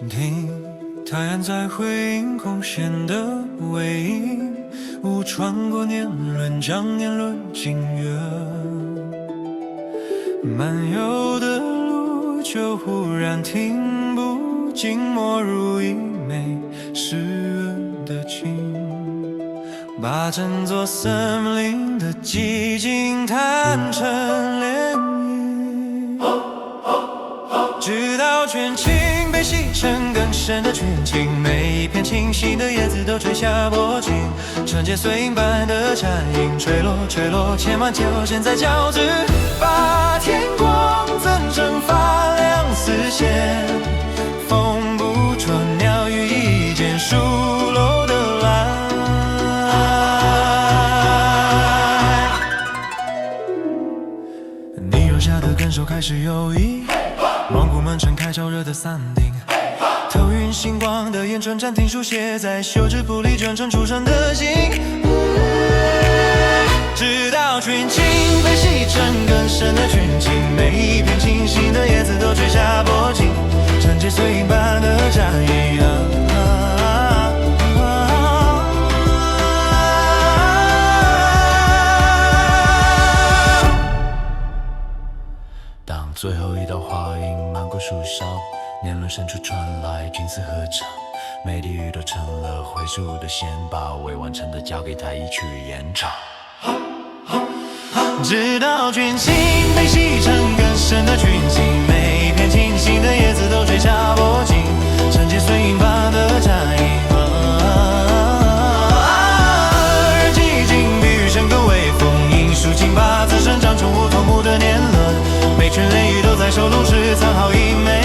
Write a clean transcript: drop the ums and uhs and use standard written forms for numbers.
听太阳在回应空闲的尾音，雾穿过年轮，将年轮惊远。漫游的路就忽然停步，静默如一枚湿润的金，把整座森林的寂静弹成涟漪，直到全情被洗成更深的群青，每一片清晰的叶子都垂下脖颈，纯洁碎银般的잔影坠落坠落，千万条线在交织，把天光增成发亮丝线，缝不出鸟语一间书楼的来。你留下的感受开始游移，蒙古门城开潮热的伞顶，透晕星光的眼唇暂停书写在休止符里卷成出生的心，直到群青被洗成更深的群青，每一片清晰的叶子都垂下脖颈，纯洁碎银般的잔影当最后一道花影漫过树梢，年轮深处传来君子合唱，每滴雨都成了回溯的线，把未完成的交给他一曲演唱，直到群青被洗成更深的群青，每一片清晰的叶子都垂下脖颈，纯洁碎银般的잔影而寂静比喻成个微风，因抒情把自生长成无头目的年轮，每圈泪雨都在收录，是藏好一枚